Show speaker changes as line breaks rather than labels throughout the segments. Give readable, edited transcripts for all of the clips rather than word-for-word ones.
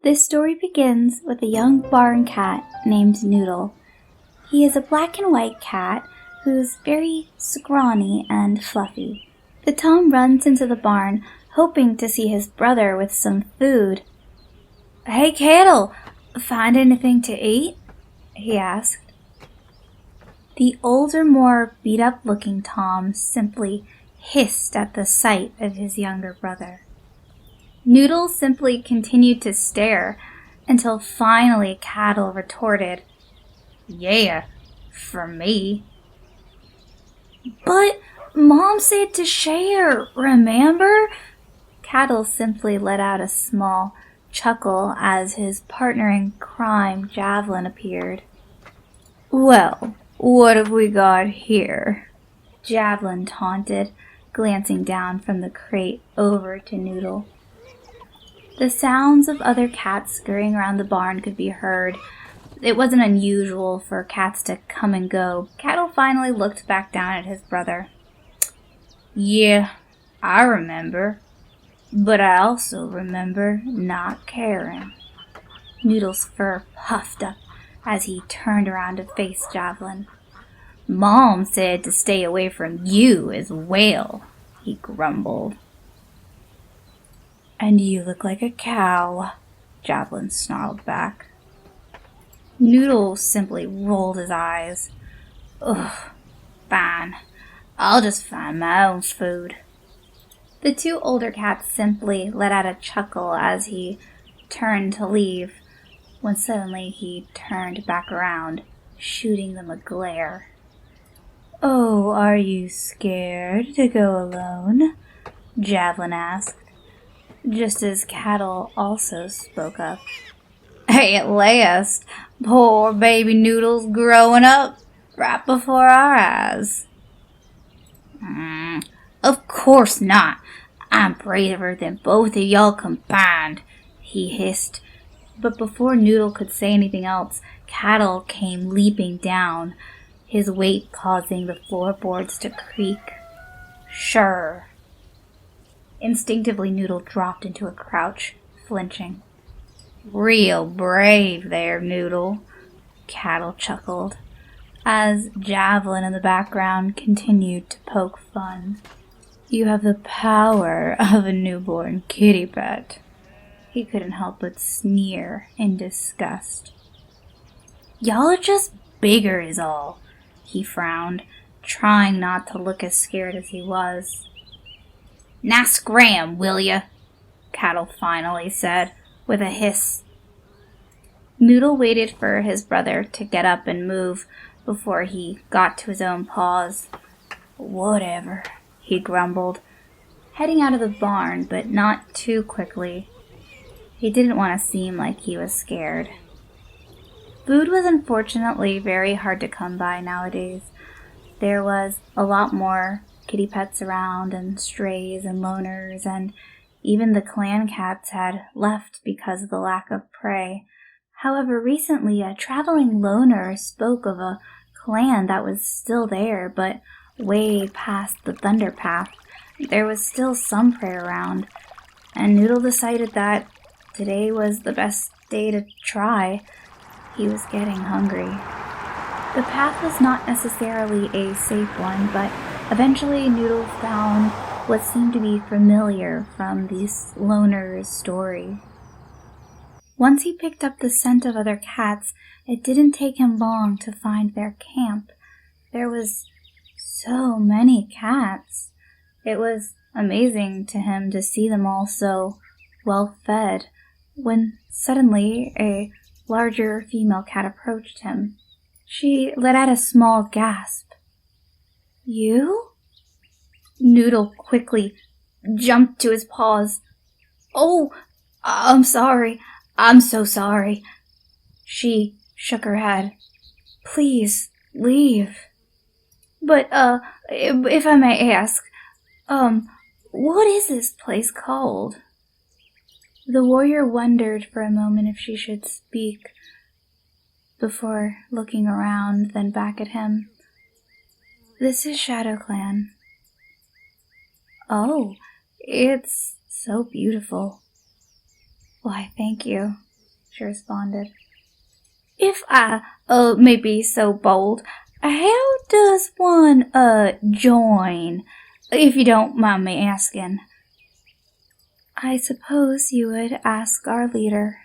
This story begins with a young barn cat named Noodle. He is a black and white cat who's very scrawny and fluffy. The Tom runs into the barn, hoping to see his brother with some food. "Hey, Kettle, find anything to eat?" he asked. The older, more beat-up-looking Tom simply hissed at the sight of his younger brother. Noodle simply continued to stare until finally Kettle retorted, "Yeah, for me." "But Mom said to share, remember?" Kettle simply let out a small chuckle as his partner in crime, Javelin, appeared. "Well, what have we got here?" Javelin taunted, glancing down from the crate over to Noodle. The sounds of other cats scurrying around the barn could be heard. It wasn't unusual for cats to come and go. Kettle finally looked back down at his brother. "Yeah, I remember. But I also remember not caring." Noodle's fur puffed up as he turned around to face Javelin. "Mom said to stay away from you as well," he grumbled. "And you look like a cow," Javelin snarled back. Noodle simply rolled his eyes. "Ugh, fine. I'll just find my own food." The two older cats simply let out a chuckle as he turned to leave, when suddenly he turned back around, shooting them a glare. "Oh, are you scared to go alone?" Javelin asked, just as Kettle also spoke up. "Hey, at last, poor baby Noodle's growing up right before our eyes." "Of course not. I'm braver than both of y'all combined," he hissed. But before Noodle could say anything else, Kettle came leaping down, his weight causing the floorboards to creak. "Sure." Instinctively, Noodle dropped into a crouch, flinching. "Real brave there, Noodle," Kettle chuckled, as Javelin in the background continued to poke fun. "You have the power of a newborn kitty pet." He couldn't help but sneer in disgust. "Y'all are just bigger is all," he frowned, trying not to look as scared as he was. "Now scram, will ya?" Kettle finally said, with a hiss. Noodle waited for his brother to get up and move before he got to his own paws. "Whatever," he grumbled, heading out of the barn, but not too quickly. He didn't want to seem like he was scared. Food was unfortunately very hard to come by nowadays. There was a lot more kitty pets around, and strays and loners, and even the clan cats had left because of the lack of prey. However, recently a traveling loner spoke of a clan that was still there, but way past the Thunderpath. There was still some prey around, and Noodle decided that today was the best day to try. He was getting hungry. The path was not necessarily a safe one, but eventually Noodle found what seemed to be familiar from these loners' story. Once he picked up the scent of other cats, it didn't take him long to find their camp. There was so many cats. It was amazing to him to see them all so well fed, when suddenly a larger female cat approached him. She let out a small gasp. "You?" Noodle quickly jumped to his paws. "Oh, I'm sorry. I'm so sorry." She shook her head. "Please, leave." "But, if I may ask, what is this place called?" The warrior wondered for a moment if she should speak, before looking around, then back at him. "This is Shadowclan." "Oh, it's so beautiful." "Why, thank you." she responded. If I, may be so bold, how does one, join, if you don't mind me asking? I suppose you would ask our leader.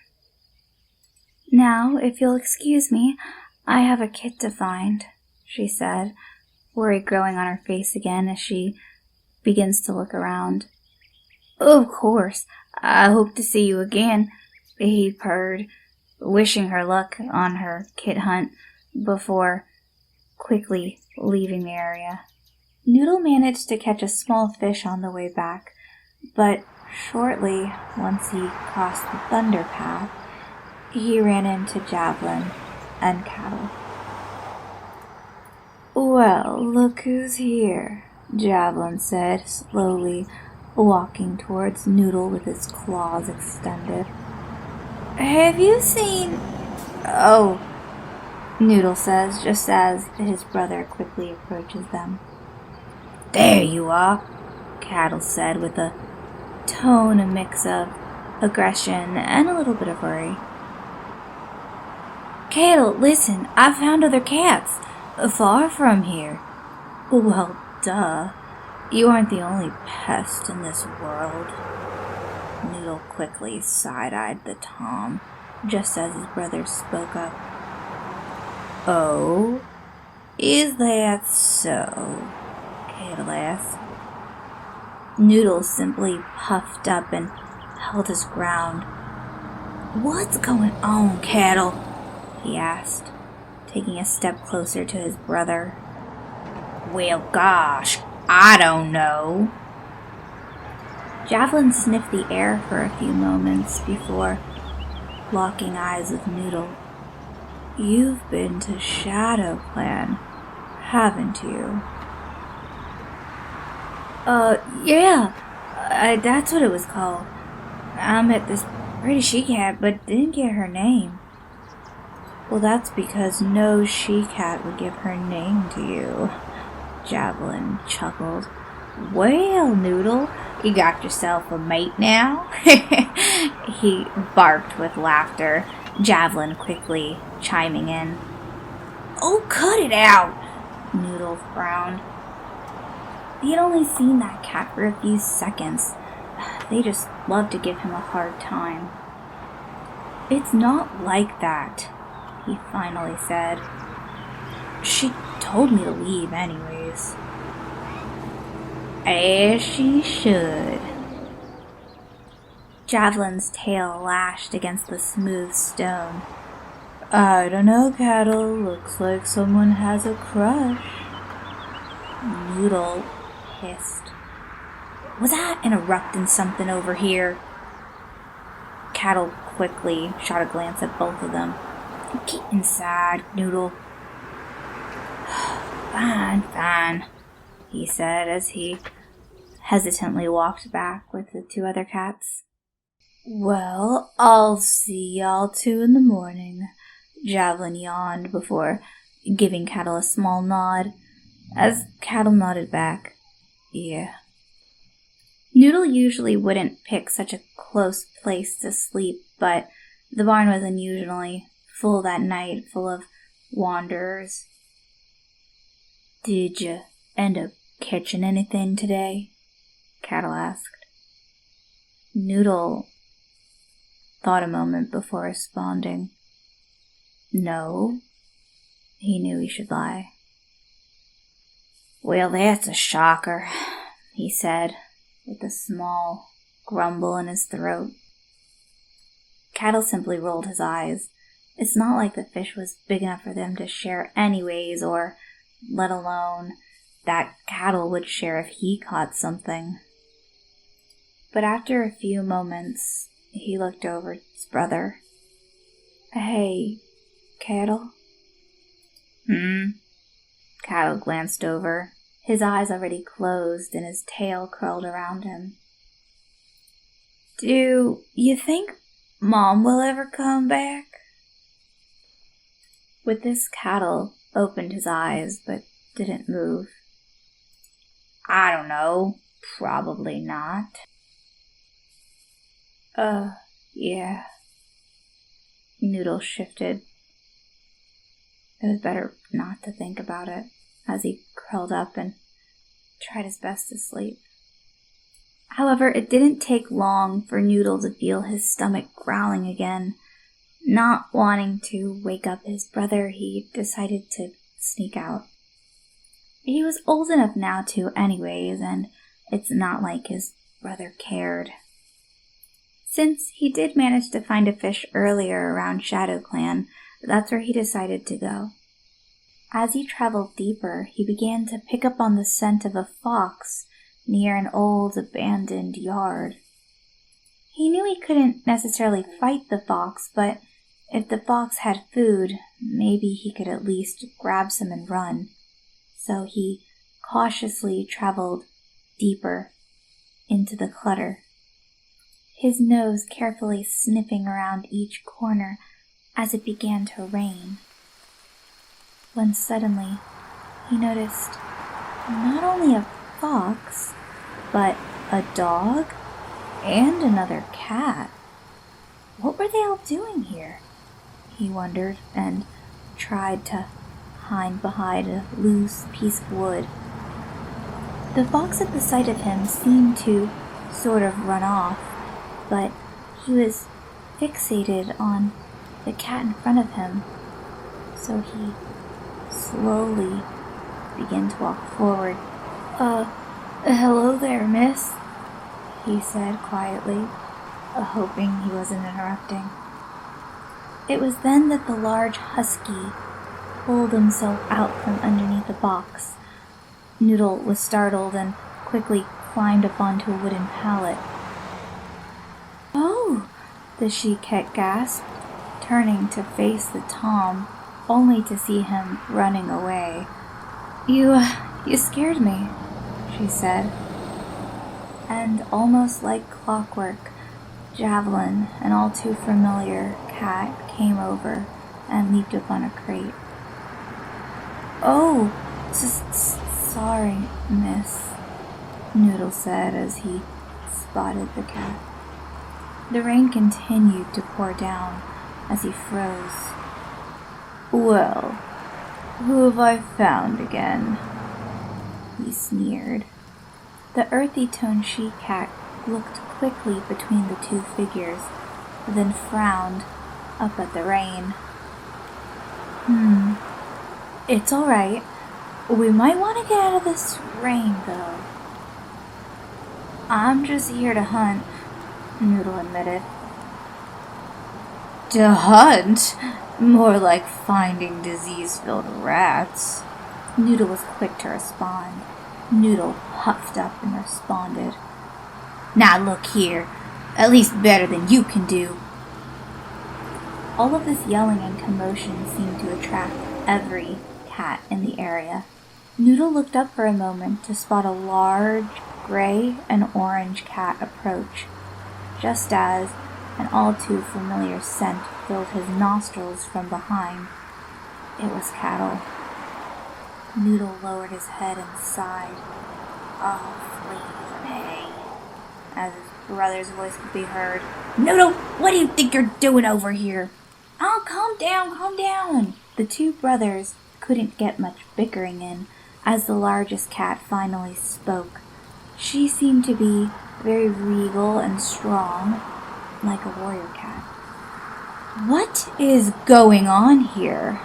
Now, if you'll excuse me, I have a kit to find, she said, worry growing on her face again as she begins to look around. Of course, I hope to see you again, he purred, wishing her luck on her kit hunt before quickly leaving the area. Noodle managed to catch a small fish on the way back, but shortly, once he crossed the Thunderpath, he ran into Javelin and Cattle. Well, look who's here, Javelin said, slowly walking towards Noodle with his claws extended. Have you seen... Oh, Noodle says, just as his brother quickly approaches them. There you are, Cattle said with a tone, a mix of aggression and a little bit of worry. Cattle, listen, I found other cats, far from here. Well, duh. You aren't the only pest in this world. Noodle quickly side-eyed the Tom, just as his brother spoke up. Oh, is that so? Cattle asked. Noodle simply puffed up and held his ground. What's going on, Cattle? He asked, taking a step closer to his brother. Well, gosh, I don't know. Javelin sniffed the air for a few moments before locking eyes with Noodle. You've been to Shadowclan, haven't you? Yeah, that's what it was called. I met this pretty she-cat, but didn't get her name. Well, that's because no she-cat would give her name to you, Javelin chuckled. Well, Noodle, you got yourself a mate now? He barked with laughter, Javelin quickly chiming in. Oh, cut it out! Noodle frowned. He had only seen that cat for a few seconds. They just loved to give him a hard time. It's not like that, he finally said. She told me to leave anyways. As she should. Javelin's tail lashed against the smooth stone. I don't know, Cattle. Looks like someone has a crush. Noodle hissed. Was I interrupting something over here? Cattle quickly shot a glance at both of them. Get inside, Noodle. Fine, he said as he hesitantly walked back with the two other cats. Well, I'll see y'all 2 in the morning, Javelin yawned before giving Cattle a small nod, as Cattle nodded back. Yeah. Noodle usually wouldn't pick such a close place to sleep, but the barn was unusually full that night, full of wanderers. Did you end up catching anything today? Cattle asked. Noodle thought a moment before responding. No, he knew he should lie. Well, that's a shocker, he said, with a small grumble in his throat. Cattle simply rolled his eyes. It's not like the fish was big enough for them to share anyways, or let alone that Cattle would share if he caught something. But after a few moments, he looked over at his brother. Hey, Cattle? Cattle glanced over, his eyes already closed and his tail curled around him. Do you think Mom will ever come back? With this, Cattle opened his eyes but didn't move. I don't know. Probably not. Yeah. Noodle shifted. It was better not to think about it as he curled up and tried his best to sleep. However, it didn't take long for Noodle to feel his stomach growling again. Not wanting to wake up his brother, he decided to sneak out. He was old enough now to anyways, and it's not like his brother cared. Since he did manage to find a fish earlier around Shadowclan, that's where he decided to go. As he traveled deeper, he began to pick up on the scent of a fox near an old abandoned yard. He knew he couldn't necessarily fight the fox, but if the fox had food, maybe he could at least grab some and run. So he cautiously traveled deeper into the clutter, his nose carefully sniffing around each corner as it began to rain. When suddenly he noticed not only a fox, but a dog and another cat. What were they all doing here? He wondered and tried to hide behind a loose piece of wood. The fox at the sight of him seemed to sort of run off, but he was fixated on the cat in front of him, so he slowly began to walk forward. Hello there, miss," he said quietly, hoping he wasn't interrupting. It was then that the large husky pulled himself out from underneath the box. Noodle was startled and quickly climbed up onto a wooden pallet. "Oh," the she-cat gasped, turning to face the Tom, only to see him running away. You scared me," she said. And almost like clockwork, Javelin, an all too familiar cat, came over and leaped up on a crate. "Oh, sorry, miss," Noodle said as he spotted the cat. The rain continued to pour down as he froze. "Well, who have I found again?" he sneered. The earthy-toned she-cat looked quickly between the two figures, then frowned up at the rain. It's all right. We might want to get out of this rain, though." "I'm just here to hunt," Noodle admitted. "To hunt? More like finding disease-filled rats." Noodle was quick to respond. Noodle puffed up and responded. "Now look here, at least better than you can do." All of this yelling and commotion seemed to attract every cat in the area. Noodle looked up for a moment to spot a large gray and orange cat approach, just as an all too familiar scent filled his nostrils from behind. It was cattle. Noodle lowered his head and sighed. "Oh, please, May," as his brother's voice could be heard. "Noodle, what do you think you're doing over here?" "Oh, calm down. The two brothers couldn't get much bickering in as the largest cat finally spoke. She seemed to be very regal and strong, like a warrior cat. "What is going on here?"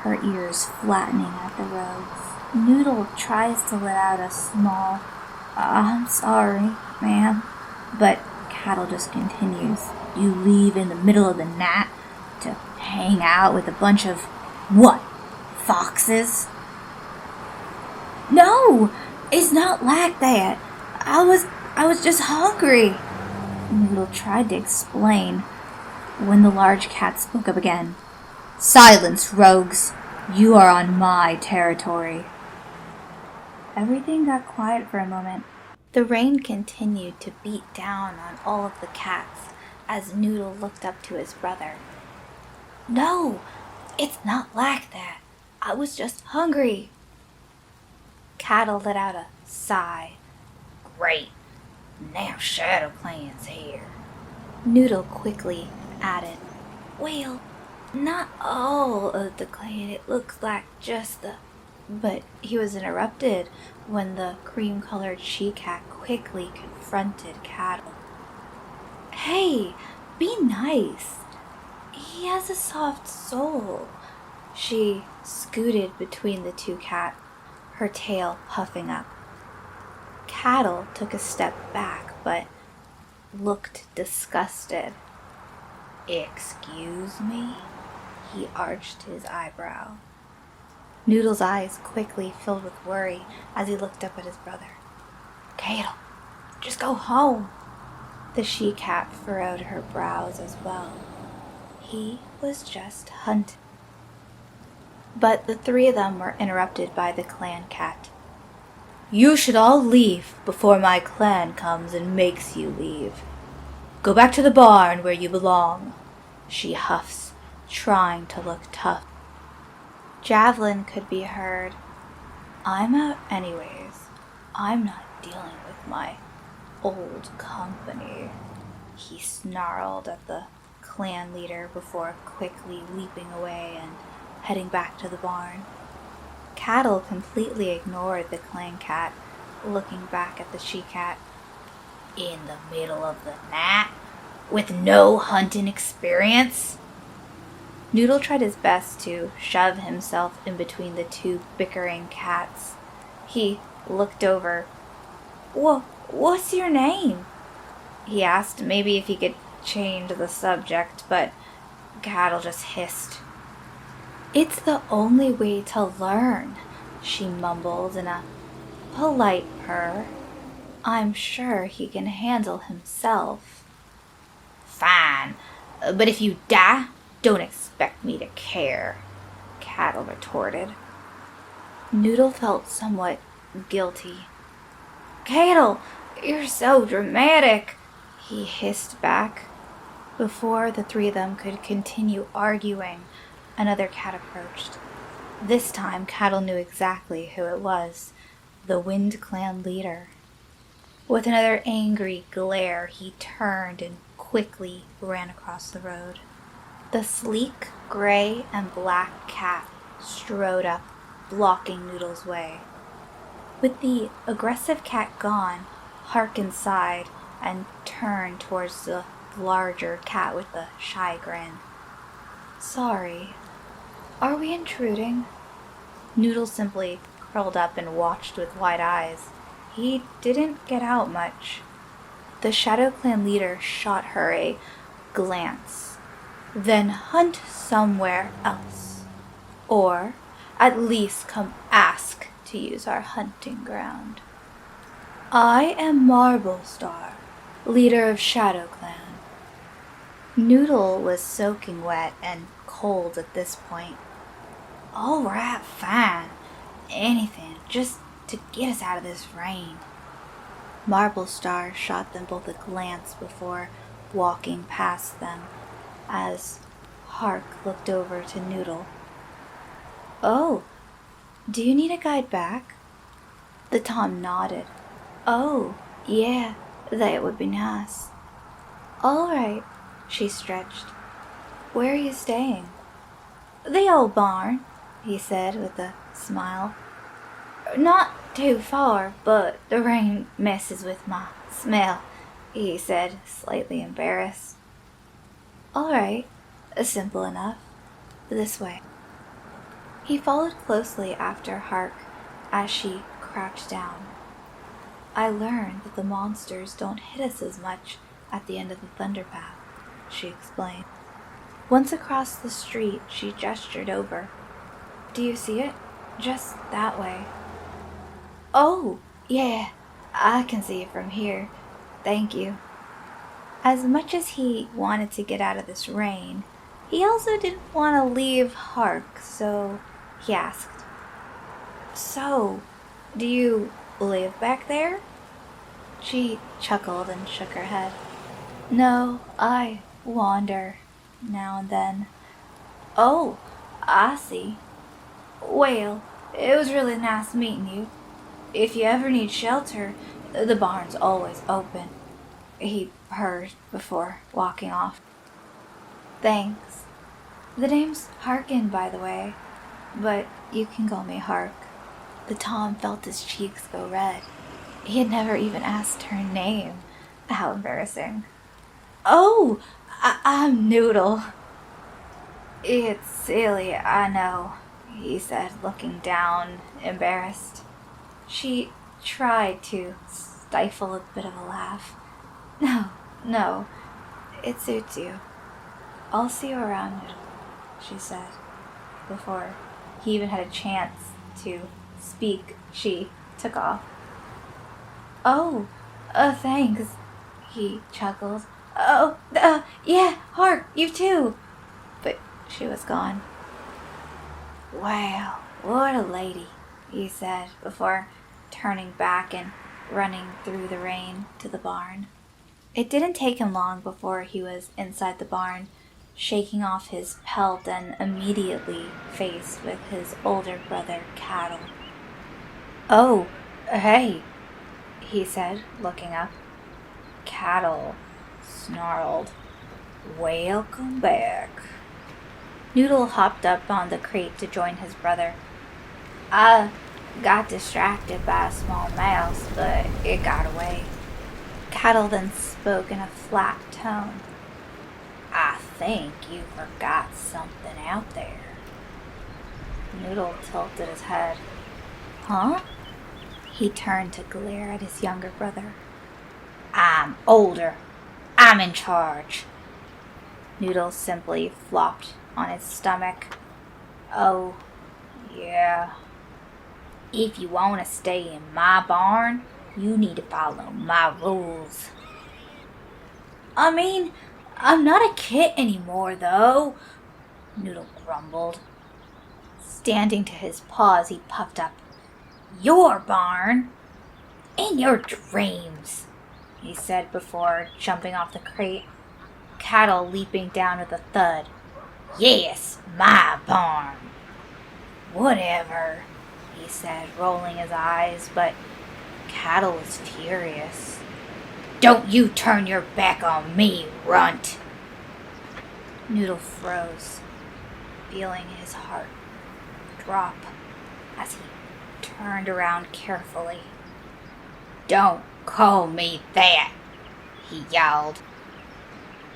her ears flattening at the roads. Noodle tries to let out a small, "I'm sorry, ma'am," but Cattle just continues. "You leave in the middle of the night to hang out with a bunch of, what, foxes?" "No, it's not like that. I was just hungry," Noodle tried to explain when the large cat spoke up again. "Silence, rogues! You are on my territory." Everything got quiet for a moment. The rain continued to beat down on all of the cats as Noodle looked up to his brother. "No, it's not like that. I was just hungry." Cattle let out a sigh. "Great, now Shadowclan's here." Noodle quickly added, "Well, Not all of the clan, it looks like just the... But he was interrupted when the cream-colored she-cat quickly confronted Cattle. Hey, be nice. He has a soft soul. She scooted between the two cats, her tail puffing up. Cattle took a step back, but looked disgusted. Excuse me? He arched his eyebrow. Noodle's eyes quickly filled with worry as he looked up at his brother. Cattle, just go home. The she-cat furrowed her brows as well. He was just hunted. But the three of them were interrupted by the clan cat. You should all leave before my clan comes and makes you leave. Go back to the barn where you belong, she huffs, trying to look tough. Javelin could be heard. I'm out anyways. I'm not dealing with my old company. He snarled at the clan leader before quickly leaping away and heading back to the barn. Cattle completely ignored the clan cat, looking back at the she-cat. In the middle of the night? With no hunting experience? Noodle tried his best to shove himself in between the two bickering cats. He looked over. What's your name? He asked, maybe if he could change the subject, but Cattle just hissed. It's the only way to learn, she mumbled in a polite purr. I'm sure he can handle himself. Fine, but if you die, don't expect me to care, Cattle retorted. Noodle felt somewhat guilty. Cattle, you're so dramatic, he hissed back. Before the three of them could continue arguing, another cat approached. This time, Cattle knew exactly who it was, the Wind Clan leader. With another angry glare, he turned and quickly ran across the road. The sleek gray and black cat strode up, blocking Noodle's way. With the aggressive cat gone, Harkin sighed and turned towards the larger cat with the shy grin. Sorry, are we intruding? Noodle simply curled up and watched with wide eyes. He didn't get out much. The Shadowclan leader shot her a glance. Then hunt somewhere else. Or at least come ask to use our hunting ground. I am Marblestar, leader of Shadowclan. Noodle was soaking wet and cold at this point. All right, fine. Anything, just to get us out of this rain. Marblestar shot them both a glance before walking past them, as Hark looked over to Noodle. Oh, do you need a guide back? The Tom nodded. Oh, yeah, that would be nice. All right, she stretched. Where are you staying? The old barn, he said with a smile. Not too far, but the rain messes with my smell, he said, slightly embarrassed. All right, simple enough. This way. He followed closely after Hark as she crouched down. I learned that the monsters don't hit us as much at the end of the Thunderpath, she explained. Once across the street, she gestured over. Do you see it? Just that way. Oh, yeah, I can see it from here. Thank you. As much as he wanted to get out of this rain, he also didn't want to leave Hark, so he asked, So, do you live back there? She chuckled and shook her head. No, I wander now and then. Oh, I see. Well, it was really nice meeting you. If you ever need shelter, the barn's always open, he purred before walking off. Thanks. The name's Harkin, by the way, but you can call me Hark. The Tom felt his cheeks go red. He had never even asked her name. How embarrassing. Oh, I'm Noodle. It's silly, I know, he said, looking down, embarrassed. She tried to stifle a bit of a laugh. No, it suits you. I'll see you around, Noodle, she said. Before he even had a chance to speak, she took off. Oh, thanks, he chuckled. Oh, yeah, Hark, you too. But she was gone. Wow, what a lady, he said, before turning back and running through the rain to the barn. It didn't take him long before he was inside the barn, shaking off his pelt and immediately faced with his older brother, Cattle. Oh, hey, he said, looking up. Cattle snarled, welcome back. Noodle hopped up on the crate to join his brother. I got distracted by a small mouse, but it got away. Cattle then spoke in a flat tone. I think you forgot something out there. Noodle tilted his head. Huh? He turned to glare at his younger brother. I'm older. I'm in charge. Noodle simply flopped on his stomach. Oh, yeah. If you want to stay in my barn, you need to follow my rules. I mean, I'm not a kid anymore, though, Noodle grumbled. Standing to his paws, he puffed up. Your barn? In your dreams, he said before jumping off the crate, Cattle leaping down with a thud. Yes, my barn. Whatever, he said, rolling his eyes, but Cattle was furious. Don't you turn your back on me, runt. Noodle froze, feeling his heart drop as he turned around carefully. Don't call me that, he yowled,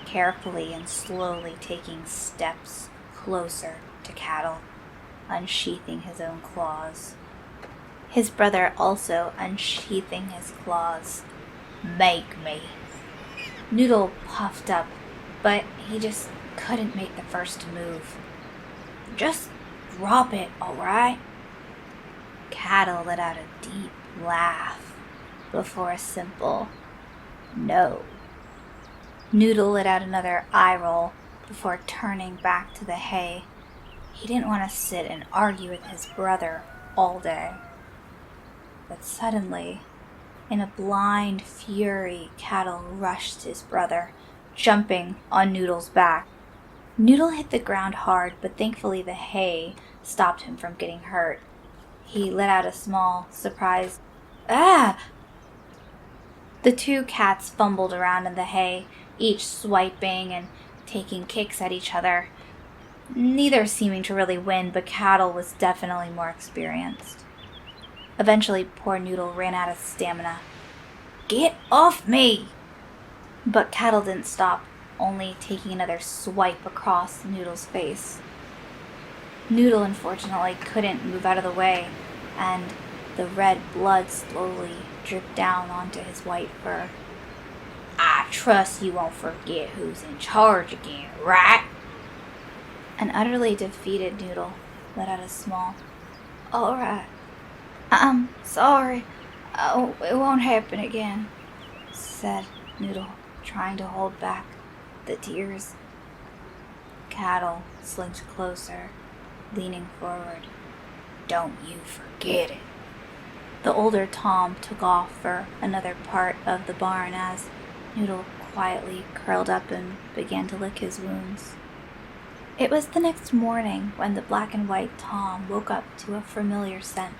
carefully and slowly taking steps closer to Cattle, unsheathing his own claws. His brother also unsheathing his claws. Make me. Noodle puffed up, but he just couldn't make the first move. Just drop it, all right? Cattle let out a deep laugh before a simple no. Noodle let out another eye roll before turning back to the hay. He didn't want to sit and argue with his brother all day. But suddenly, in a blind fury, Cattle rushed his brother, jumping on Noodle's back. Noodle hit the ground hard, but thankfully the hay stopped him from getting hurt. He let out a small, surprised, ah! The two cats fumbled around in the hay, each swiping and taking kicks at each other. Neither seeming to really win, but Cattle was definitely more experienced. Eventually, poor Noodle ran out of stamina. Get off me! But Cattle didn't stop, only taking another swipe across Noodle's face. Noodle, unfortunately, couldn't move out of the way, and the red blood slowly dripped down onto his white fur. I trust you won't forget who's in charge again, right? An utterly defeated Noodle let out a small, all right. I'm sorry. It won't happen again, said Noodle, trying to hold back the tears. Cattle slinked closer, leaning forward. Don't you forget it. The older Tom took off for another part of the barn as Noodle quietly curled up and began to lick his wounds. It was the next morning when the black and white Tom woke up to a familiar scent,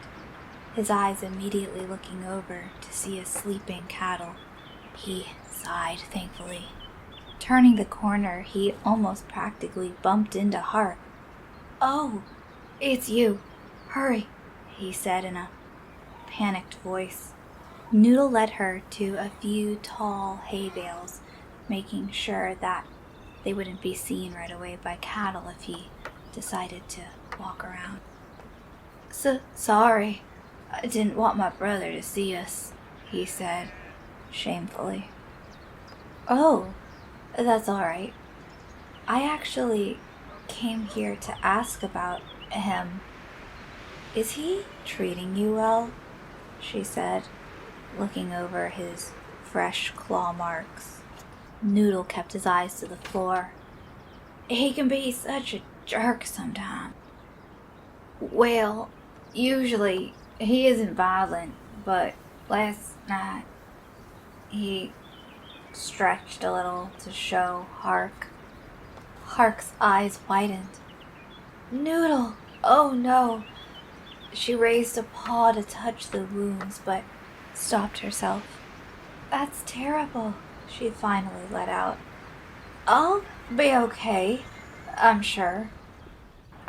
his eyes immediately looking over to see a sleeping Cattle. He sighed thankfully, Turning the corner, he almost practically bumped into Hark. "Oh, it's you. Hurry," he said in a panicked voice. Noodle led her to a few tall hay bales, making sure that they wouldn't be seen right away by cattle if he decided to walk around. Sorry, I didn't want my brother to see us," he said, shamefully. "Oh, that's all right. I actually came here to ask about him. Is he treating you well?" she said, looking over his fresh claw marks. Noodle kept his eyes to the floor. "He can be such a jerk sometimes. Well, usually he isn't violent, but last night he stretched a little to show Hark. Hark's eyes widened. "Noodle! Oh no!" She raised a paw to touch the wounds, but stopped herself. "That's terrible," she finally let out. "I'll be okay, I'm sure.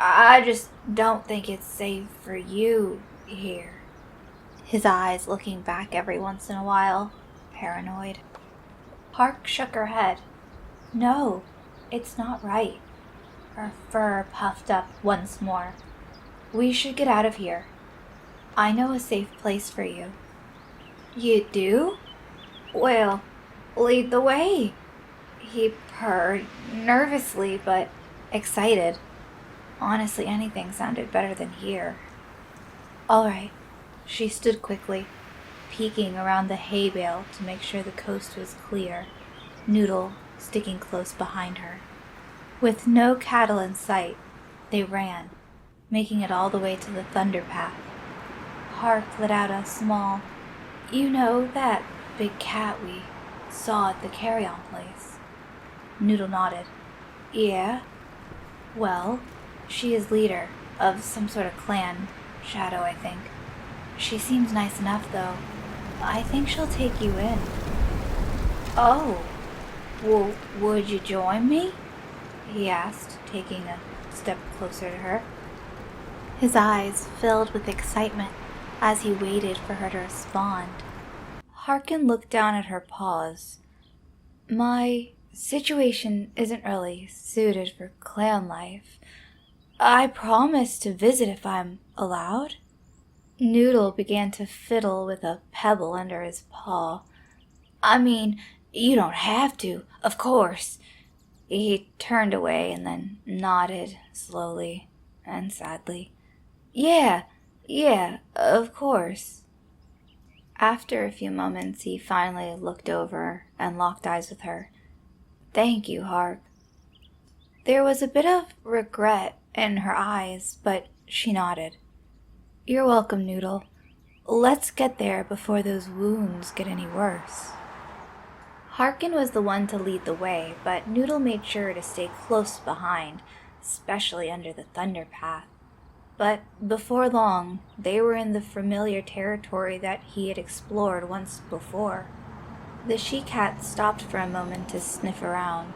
I just don't think it's safe for you here." His eyes looking back every once in a while, paranoid. Hark shook her head. "No, it's not right." Her fur puffed up once more. "We should get out of here. I know a safe place for you." "You do? Well, lead the way." He purred, nervously but excited. Honestly, anything sounded better than here. "All right." She stood quickly, peeking around the hay bale to make sure the coast was clear, Noodle sticking close behind her. With no cattle in sight, they ran, making it all the way to the Thunderpath. Hark let out a small, "You know that big cat we saw at the carry-on place?" Noodle nodded. "Yeah? Well, she is leader of some sort of clan, Shadow, I think. She seems nice enough, though. I think she'll take you in." "Oh, well, would you join me?" he asked, taking a step closer to her. His eyes filled with excitement as he waited for her to respond. Harkin looked down at her paws. "My situation isn't really suited for clan life. I promise to visit if I'm allowed." Noodle began to fiddle with a pebble under his paw. "I mean, you don't have to, of course." He turned away and then nodded slowly and sadly. Yeah, of course." After a few moments, he finally looked over and locked eyes with her. "Thank you, Hark." There was a bit of regret in her eyes, but she nodded. "You're welcome, Noodle. Let's get there before those wounds get any worse." Harkin was the one to lead the way, but Noodle made sure to stay close behind, especially under the Thunderpath. But before long, they were in the familiar territory that he had explored once before. The she-cat stopped for a moment to sniff around.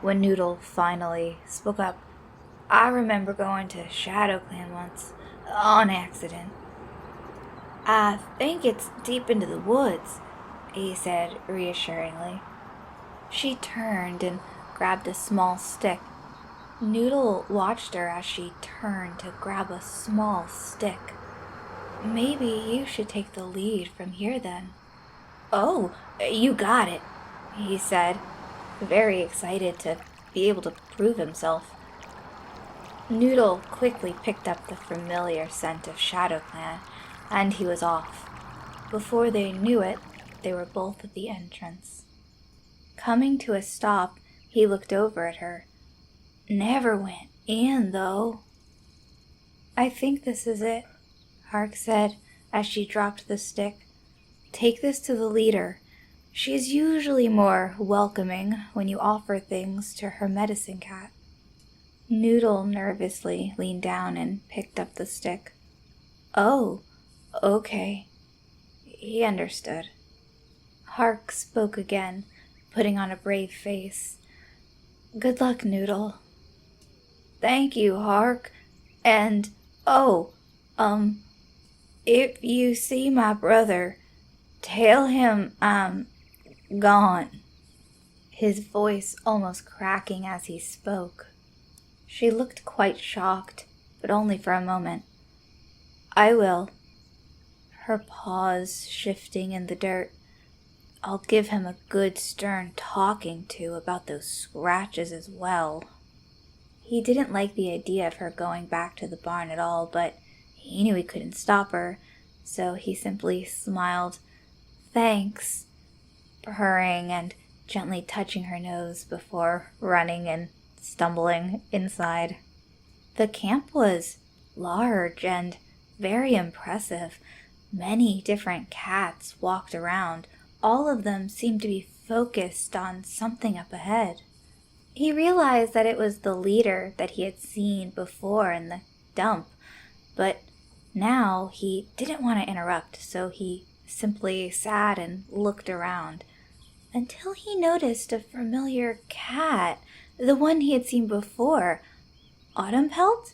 When Noodle finally spoke up, "I remember going to Shadowclan once, on accident." "I think it's deep into the woods," he said reassuringly. She turned and grabbed a small stick. Noodle watched her as she turned to grab a small stick. "Maybe you should take the lead from here then." "Oh, you got it," he said, very excited to be able to prove himself. Noodle quickly picked up the familiar scent of Shadowclan, and he was off. Before they knew it, they were both at the entrance. Coming to a stop, he looked over at her. "Never went in, though." "I think this is it," Hark said as she dropped the stick. "Take this to the leader. She's usually more welcoming when you offer things to her medicine cat." Noodle nervously leaned down and picked up the stick. "Oh, okay." He understood. Hark spoke again, putting on a brave face. "Good luck, Noodle." "Thank you, Hark. And, if you see my brother, tell him I'm gone." His voice almost cracking as he spoke. She looked quite shocked, but only for a moment. "I will." Her paws shifting in the dirt. "I'll give him a good stern talking to about those scratches as well." He didn't like the idea of her going back to the barn at all, but he knew he couldn't stop her, so he simply smiled. "Thanks," purring and gently touching her nose before running and stumbling inside. The camp was large and very impressive. Many different cats walked around. All of them seemed to be focused on something up ahead. He realized that it was the leader that he had seen before in the dump, but now he didn't want to interrupt, so he simply sat and looked around until he noticed a familiar cat, the one he had seen before. Autumnpelt?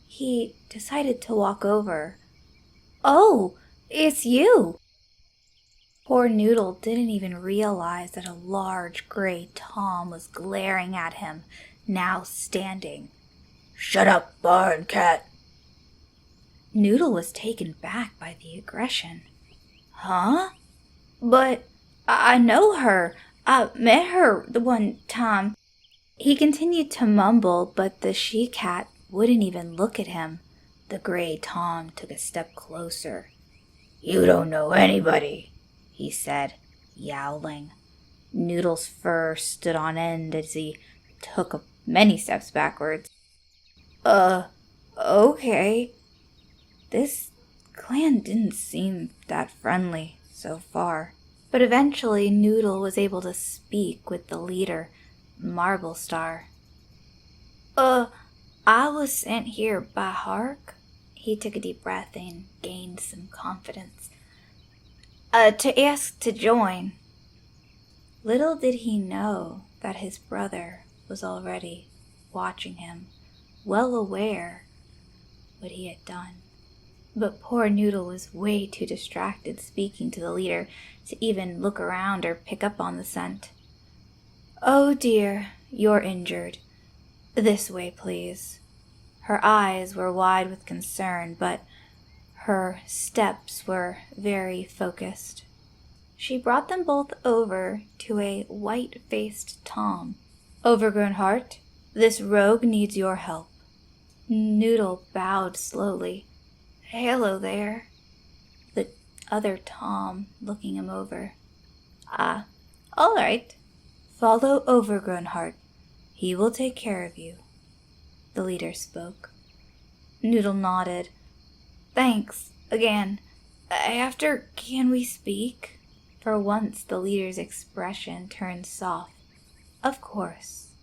He decided to walk over. "Oh, it's you!" Poor Noodle didn't even realize that a large gray Tom was glaring at him, now standing.
"Shut up, barn cat!"
Noodle was taken back by the aggression. "Huh? But I know her. I met her the one time." He continued to mumble, but the she-cat wouldn't even look at him. The gray Tom took a step closer.
"You don't know anybody,"
he said, yowling. Noodle's fur stood on end as he took many steps backwards. Okay." This clan didn't seem that friendly so far. But eventually Noodle was able to speak with the leader, Marblestar. I was sent here by Hark." He took a deep breath and gained some confidence. "To ask to join." Little did he know that his brother was already watching him, well aware what he had done. But poor Noodle was way too distracted speaking to the leader to even look around or pick up on the scent. "Oh dear, you're injured. This way, please." Her eyes were wide with concern, but her steps were very focused. She brought them both over to a white-faced Tom. "Overgrown Heart, this rogue needs your help." Noodle bowed slowly. "Hello there." The other Tom looking him over. All right. Follow Overgrown Heart. He will take care of you." The leader spoke. Noodle nodded. "Thanks, again. After, can we speak?" For once the leader's expression turned soft. "Of course."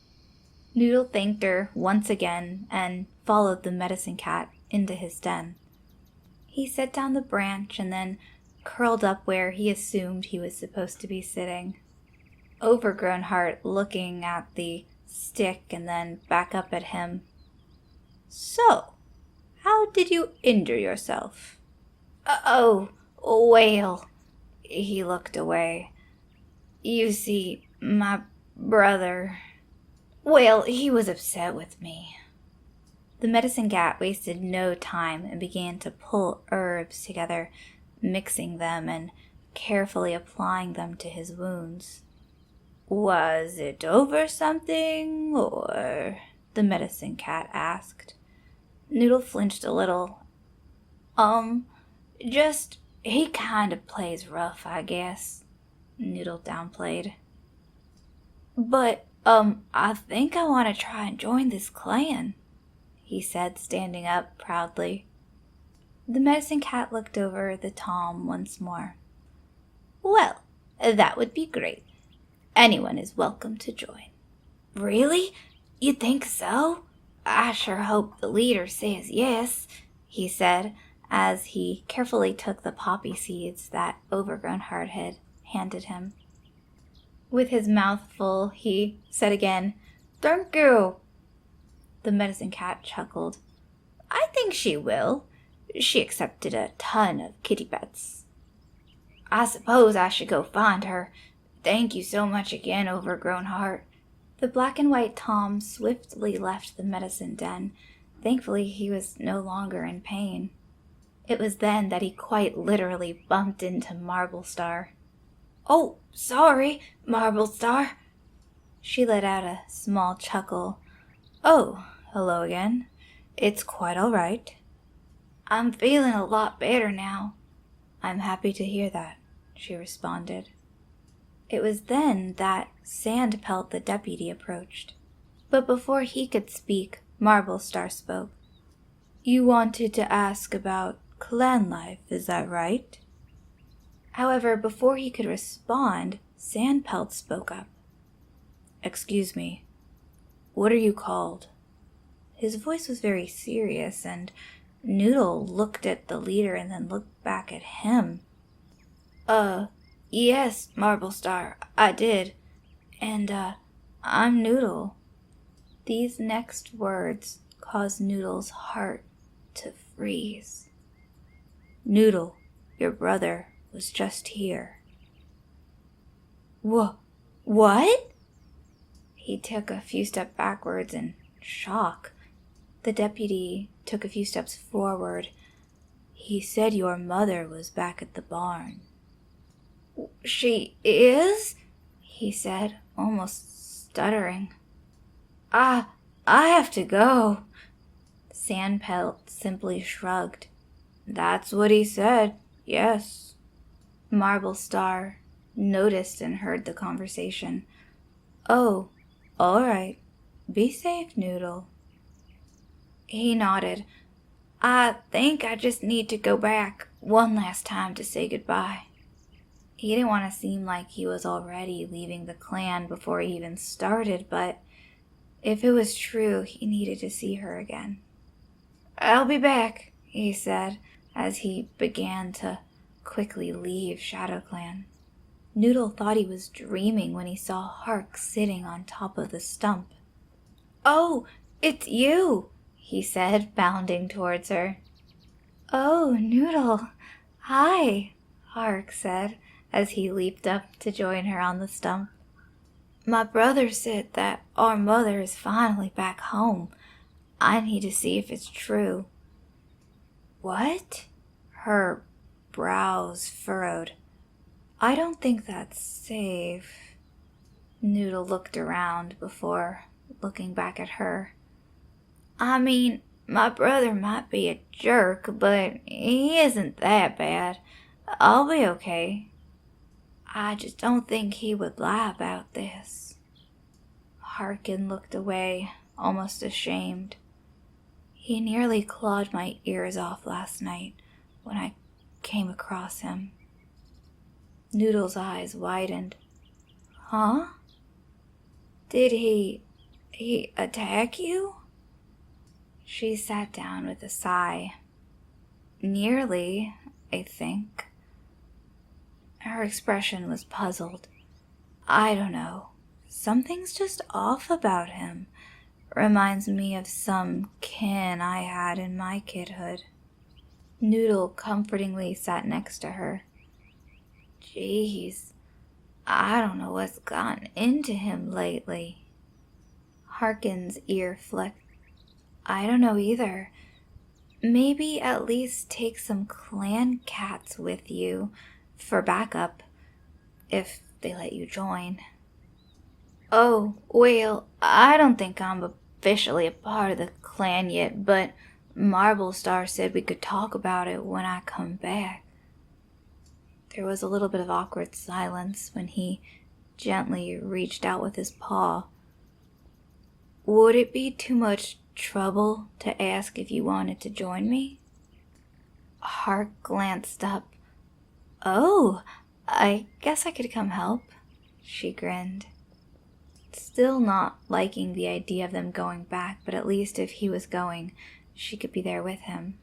Noodle thanked her once again and followed the medicine cat into his den. He set down the branch and then curled up where he assumed he was supposed to be sitting. Overgrown Heart looking at the stick and then back up at him. "So, how did you injure yourself?" Well, he looked away. "You see, my brother, well, he was upset with me." The medicine cat wasted no time and began to pull herbs together, mixing them and carefully applying them to his wounds. "Was it over something, or?" the medicine cat asked. Noodle flinched a little. Just, he kind of plays rough, I guess," Noodle downplayed. "But, I think I want to try and join this clan," he said, standing up proudly. The medicine cat looked over the Tom once more. "Well, that would be great. Anyone is welcome to join." "Really? You think so? I sure hope the leader says yes," he said, as he carefully took the poppy seeds that Overgrown Heart had handed him. With his mouth full, he said again, "Thank you." The medicine cat chuckled. "I think she will. She accepted a ton of kitty pets." "I suppose I should go find her. Thank you so much again, Overgrown Heart." The black and white Tom swiftly left the medicine den. Thankfully, he was no longer in pain. It was then that he quite literally bumped into Marblestar. "Oh, sorry, Marblestar." She let out a small chuckle. "Oh, hello again. It's quite all right." "I'm feeling a lot better now." "I'm happy to hear that," she responded. It was then that Sandpelt the deputy approached. But before he could speak, Marblestar spoke. "You wanted to ask about clan life, is that right?" However, before he could respond, Sandpelt spoke up. "Excuse me, what are you called?" His voice was very serious, and Noodle looked at the leader and then looked back at him. Yes, Marblestar, I did. And, I'm Noodle." These next words caused Noodle's heart to freeze. "Noodle, your brother was just here." What? He took a few steps backwards in shock. The deputy took a few steps forward. "He said your mother was back at the barn." "She is?" he said, almost stuttering. I have to go." Sandpelt simply shrugged. "That's what he said, yes." Marblestar noticed and heard the conversation. "Oh, all right. Be safe, Noodle." He nodded. "I think I just need to go back one last time to say goodbye." He didn't want to seem like he was already leaving the clan before he even started, but if it was true, he needed to see her again. "I'll be back," he said, as he began to quickly leave Shadowclan. Noodle thought he was dreaming when he saw Hark sitting on top of the stump. "Oh, it's you," he said, bounding towards her. "Oh, Noodle, hi," Hark said, as he leaped up to join her on the stump. "My brother said that our mother is finally back home. I need to see if it's true." "What?" Her brows furrowed. "I don't think that's safe." Noodle looked around before looking back at her. "I mean, my brother might be a jerk, but he isn't that bad. I'll be okay. I just don't think he would lie about this." Harkin looked away, almost ashamed. "He nearly clawed my ears off last night when I came across him." Noodle's eyes widened. "Huh? Did he attack you?" She sat down with a sigh. "Nearly, I think." Her expression was puzzled. "I don't know. Something's just off about him. Reminds me of some kin I had in my kidhood." Noodle comfortingly sat next to her. "Jeez, I don't know what's gotten into him lately." Harkin's ear flicked. "I don't know either. Maybe at least take some clan cats with you for backup, if they let you join." "Oh, well, I don't think I'm officially a part of the clan yet, but Marblestar said we could talk about it when I come back." There was a little bit of awkward silence when he gently reached out with his paw. "Would it be too much trouble to ask if you wanted to join me?" Hark glanced up. "Oh, I guess I could come help," she grinned. Still not liking the idea of them going back, but at least if he was going, she could be there with him.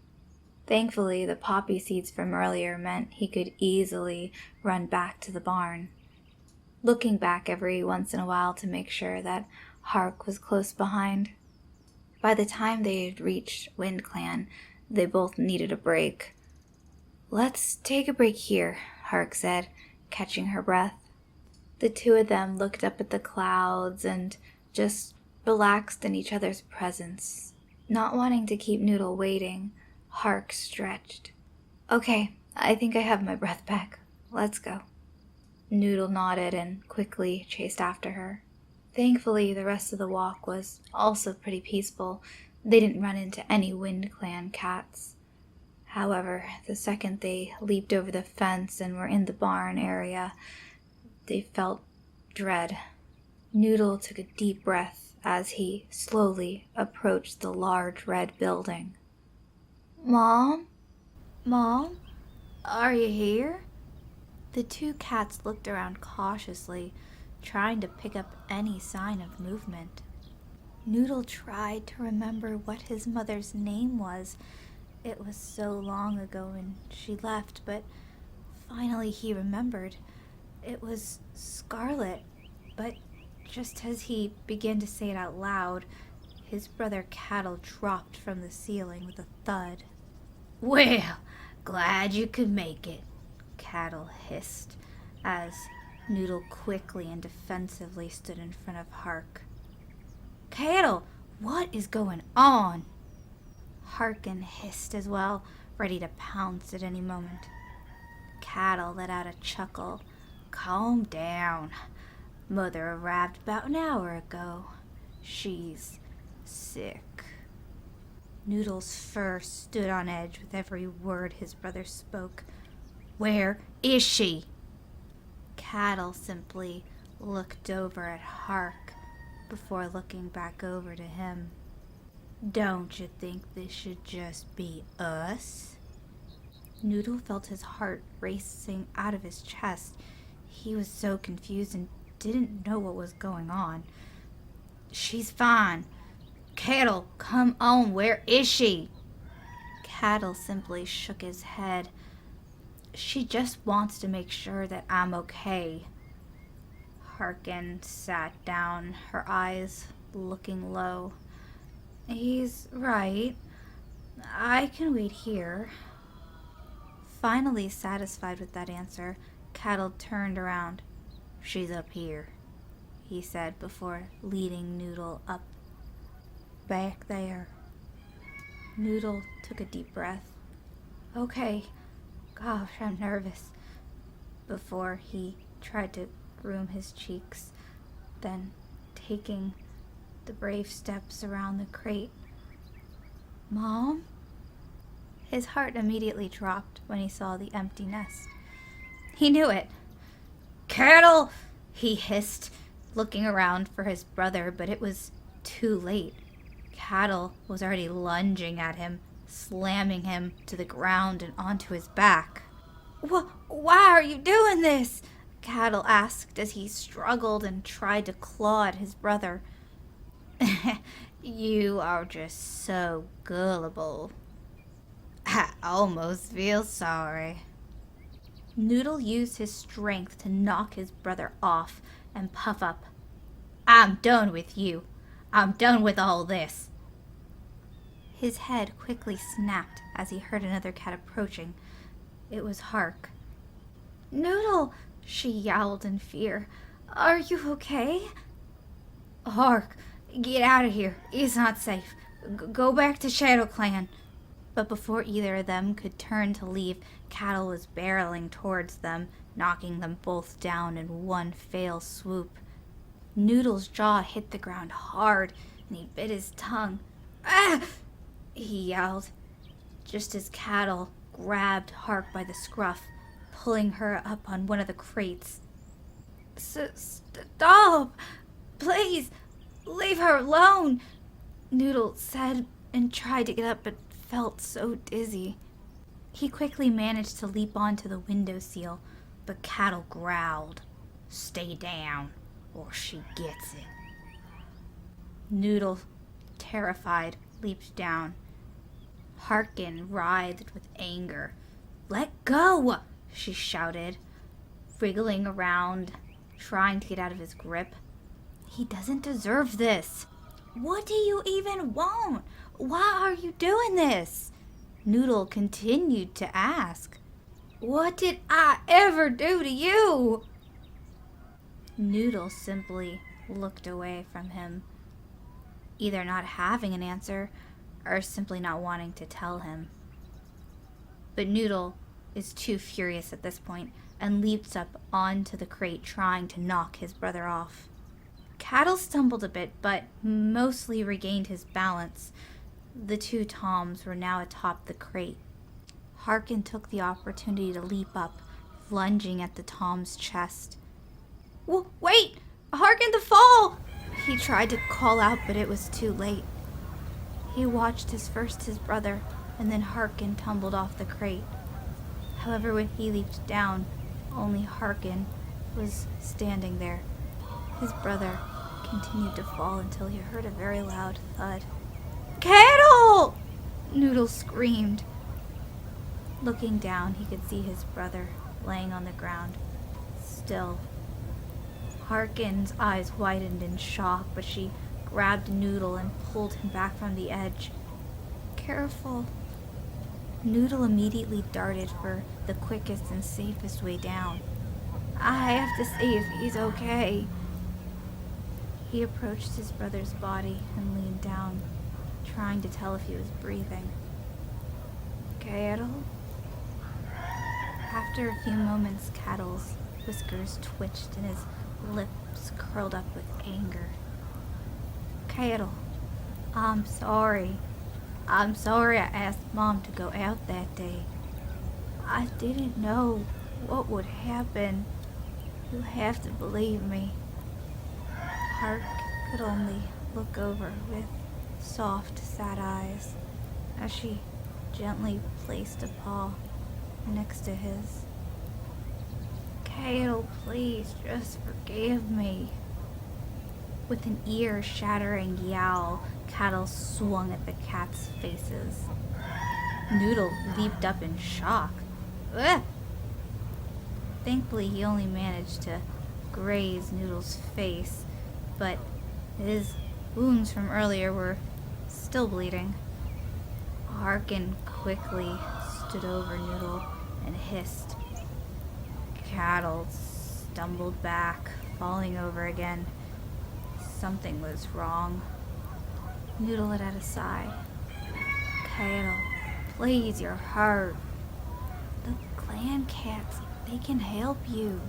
Thankfully, the poppy seeds from earlier meant he could easily run back to the barn. looking back every once in a while to make sure that Hark was close behind. By the time they had reached WindClan, they both needed a break. "Let's take a break here," Hark said, catching her breath. The two of them looked up at the clouds and just relaxed in each other's presence. Not wanting to keep Noodle waiting, Hark stretched. "Okay, I think I have my breath back. Let's go." Noodle nodded and quickly chased after her. Thankfully, the rest of the walk was also pretty peaceful. They didn't run into any WindClan cats. However, the second they leaped over the fence and were in the barn area, they felt dread. Noodle took a deep breath as he slowly approached the large red building. "Mom? Mom? Are you here?" The two cats looked around cautiously, trying to pick up any sign of movement. Noodle tried to remember what his mother's name was. It was so long ago when she left, but finally he remembered. It was Scarlet, but just as he began to say it out loud, his brother Cattle dropped from the ceiling with a thud.
Well, glad you could make it.
Cattle hissed as Noodle quickly and defensively stood in front of Hark.
Cattle, what is going on?
Harkin hissed as well, ready to pounce at any moment. Cattle let out a chuckle.
Calm down. Mother arrived about an hour ago. She's sick.
Noodle's fur stood on edge with every word his brother spoke.
Where is she?
Cattle simply looked over at Hark before looking back over to him.
Don't you think this should just be us?
Noodle felt his heart racing out of his chest. He was so confused and didn't know what was going on.
She's fine. Cattle, come on, where is she?
Cattle simply shook his head. She just wants to make sure that I'm okay. Harkin sat down, her eyes looking low. He's right. I can wait here. Finally satisfied with that answer, Cattle turned around.
She's up here,
he said before leading Noodle up.
Back there.
Noodle took a deep breath. Okay. Gosh, I'm nervous. Before he tried to groom his cheeks, then taking the brave steps around the crate. Mom? His heart immediately dropped when he saw the empty nest. He knew it.
Cattle!
He hissed, looking around for his brother, but it was too late. Cattle was already lunging at him, slamming him to the ground and onto his back. Why are you doing this? Cattle asked as he struggled and tried to claw at his brother.
You are just so gullible. I almost feel sorry.
Noodle used his strength to knock his brother off and puff up.
I'm done with you. I'm done with all this.
His head quickly snapped as he heard another cat approaching. It was Hark. Noodle, she yowled in fear. Are you okay?
Hark, get out of here. It's not safe. Go back to Shadowclan.
But before either of them could turn to leave, Cattle was barreling towards them, knocking them both down in one fell swoop. Noodle's jaw hit the ground hard, and he bit his tongue. Ah! He yelled, just as Cattle grabbed Hark by the scruff, pulling her up on one of the crates. Stop! Please, leave her alone! Noodle said and tried to get up, but felt so dizzy. He quickly managed to leap onto the windowsill, but Cattle growled,
Stay down, or she gets it.
Noodle, terrified, leaped down. Harkin writhed with anger. Let go, she shouted, wriggling around,
trying to get out of his grip. He doesn't deserve this. What do you even want? Why are you doing this? Noodle continued to ask. What did I ever do to you? Noodle simply looked away from him, either not having an answer or simply not wanting to tell him. But Noodle is too furious at this point and leaps up onto the crate, trying to knock his brother off. Cattle stumbled a bit, but mostly regained his balance. The two Toms were now atop the crate. Harkin took the opportunity to leap up, lunging at the Tom's chest. Wait! Harkin, the fall! He tried to call out, but it was too late. He watched his brother, and then Harkin tumbled off the crate. However, when he leaped down, only Harkin was standing there. His brother continued to fall until he heard a very loud thud. Cattle! Noodle screamed. Looking down, he could see his brother laying on the ground, still. Harkin's eyes widened in shock, but she grabbed Noodle and pulled him back from the edge. Careful. Noodle immediately darted for the quickest and safest way down. I have to see if he's okay. He approached his brother's body and leaned down, trying to tell if he was breathing. Cattle? After a few moments, Cattle's whiskers twitched and his lips curled up with anger. Cattle, I'm sorry. I'm sorry I asked Mom to go out that day. I didn't know what would happen. You have to believe me. Hark could only look over with soft, sad eyes as she gently placed a paw next to his. Cattle, please just forgive me. With an ear-shattering yowl, Cattle swung at the cats' faces. Noodle leaped up in shock. Ugh! Thankfully, he only managed to graze Noodle's face, but his wounds from earlier were still bleeding. Harkin quickly stood over Noodle and hissed. Cattle stumbled back, falling over again. Something was wrong. Noodle let out a sigh. Cattle, please, you're hurt. The clan cats, they can help you.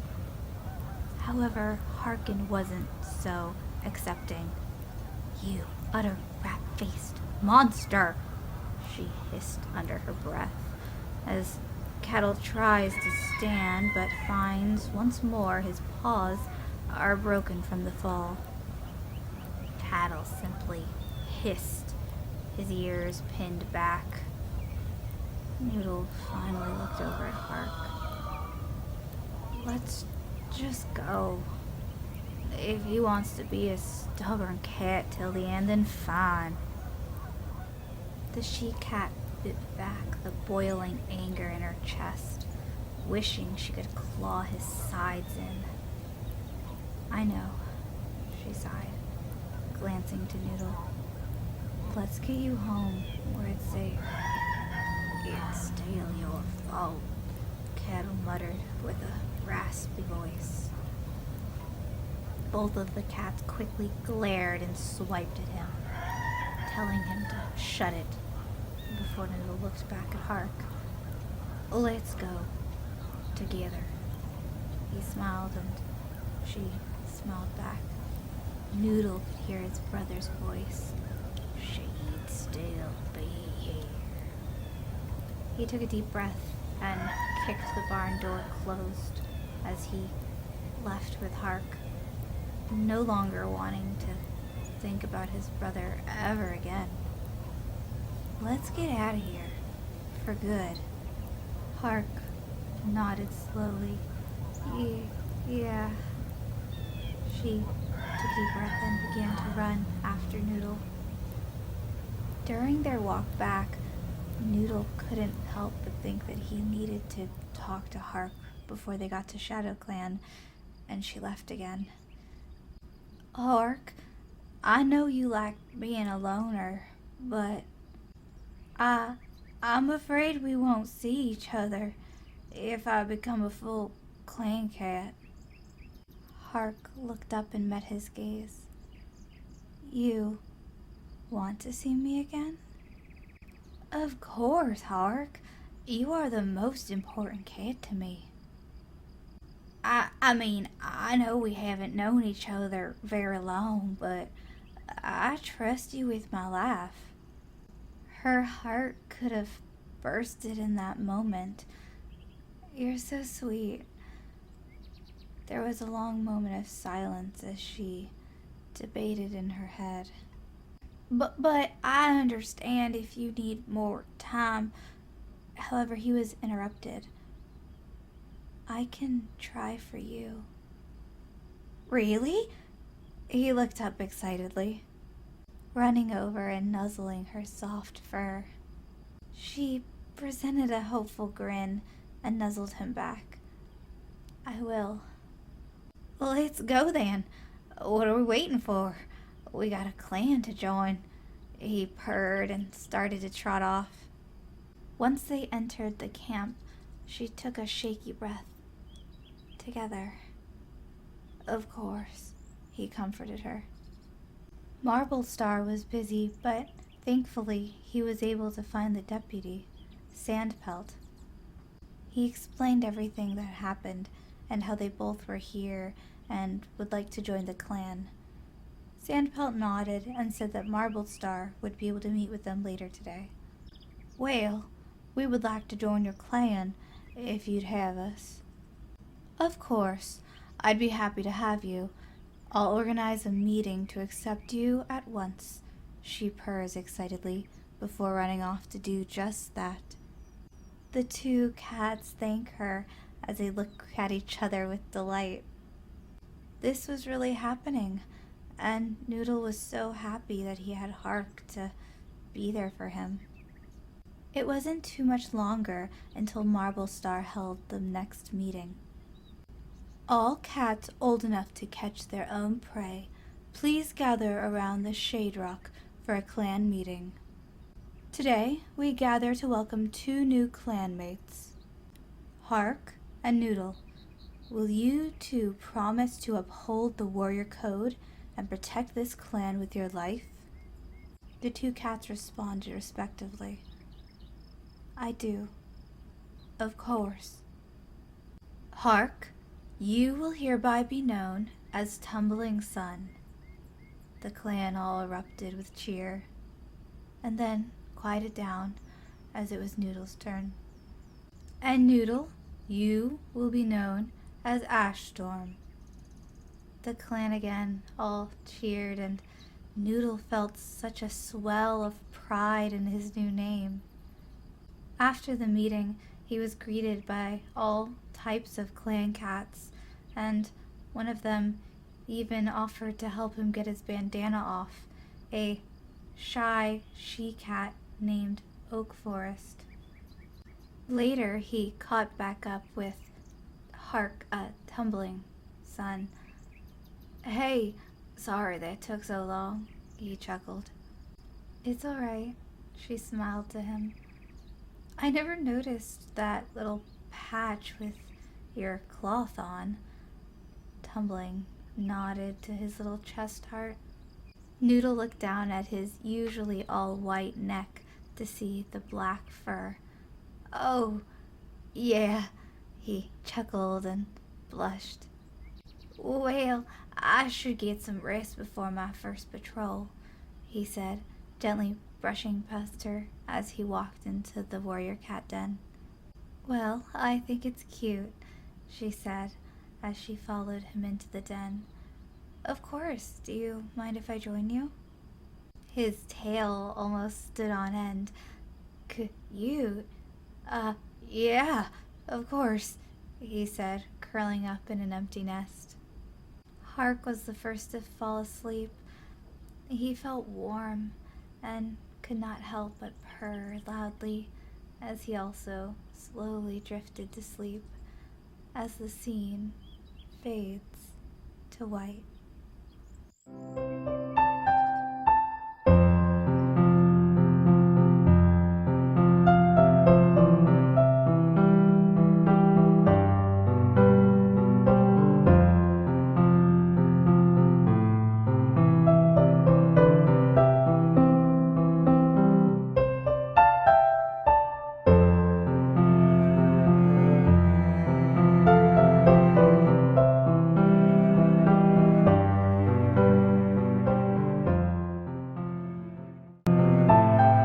However, Harkin wasn't so accepting. You utter rat-faced monster, she hissed under her breath, as Cattle tries to stand but finds once more his paws are broken from the fall. Cattle simply hissed, his ears pinned back. Noodle finally looked over at Hark. Let's just go. If he wants to be a stubborn cat till the end, then fine. The she-cat bit back the boiling anger in her chest, wishing she could claw his sides in. I know, she sighed, glancing to Noodle. Let's get you home where it's safe. It's still your fault, Cattle muttered with a raspy voice. Both of the cats quickly glared and swiped at him, telling him to shut it, before Noodle looked back at Hark. Let's go. Together. He smiled and she smiled back. Noodle could hear his brother's voice. She'd still be here. He took a deep breath and kicked the barn door closed as he left with Hark, no longer wanting to think about his brother ever again. Let's get out of here. For good. Hark nodded slowly. Yeah. She took a deep breath and began to run after Noodle. During their walk back, Noodle couldn't help but think that he needed to talk to Hark before they got to Shadowclan, and she left again. Hark, I know you like being a loner, but I'm afraid we won't see each other if I become a full clan cat. Hark looked up and met his gaze. You want to see me again? Of course, Hark. You are the most important cat to me. I mean, I know we haven't known each other very long, but I trust you with my life. Her heart could have bursted in that moment. You're so sweet. There was a long moment of silence as she debated in her head. But I understand if you need more time. However, he was interrupted. I can try for you. Really? He looked up excitedly, running over and nuzzling her soft fur. She presented a hopeful grin and nuzzled him back. I will. Let's go then. What are we waiting for? We got a clan to join. He purred and started to trot off. Once they entered the camp, she took a shaky breath. Together. Of course, he comforted her. Marblestar was busy, but thankfully he was able to find the deputy, Sandpelt. He explained everything that happened and how they both were here and would like to join the clan. Sandpelt nodded and said that Marblestar would be able to meet with them later today. Well, we would like to join your clan if you'd have us. Of course, I'd be happy to have you. I'll organize a meeting to accept you at once, she purrs excitedly before running off to do just that. The two cats thank her as they look at each other with delight. This was really happening, and Noodle was so happy that he had Hark to be there for him. It wasn't too much longer until Marblestar held the next meeting. All cats old enough to catch their own prey, please gather around the shade rock for a clan meeting. Today, we gather to welcome two new clanmates, Hark and Noodle. Will you two promise to uphold the warrior code and protect this clan with your life? The two cats responded respectively. I do. Of course. Hark, you will hereby be known as Tumbling Sun. The clan all erupted with cheer, and then quieted down as it was Noodle's turn. And Noodle, you will be known as Ash Storm. The clan again all cheered, and Noodle felt such a swell of pride in his new name. After the meeting, he was greeted by all types of clan cats, and one of them even offered to help him get his bandana off, a shy she-cat named Oak Forest. Later, he caught back up with Hark, Tumbling Sun. Hey, sorry that took so long, he chuckled. It's all right, she smiled to him. I never noticed that little patch with your cloth on. Tumbling nodded to his little chest heart. Noodle looked down at his usually all-white neck to see the black fur. Oh, yeah, he chuckled and blushed. Well, I should get some rest before my first patrol, he said, gently brushing past her as he walked into the warrior cat den. Well, I think it's cute, she said as she followed him into the den. Of course, do you mind if I join you? His tail almost stood on end. Cute? Yeah, of course, he said, curling up in an empty nest. Hark was the first to fall asleep. He felt warm and could not help but purr loudly as he also slowly drifted to sleep as the scene fades to white.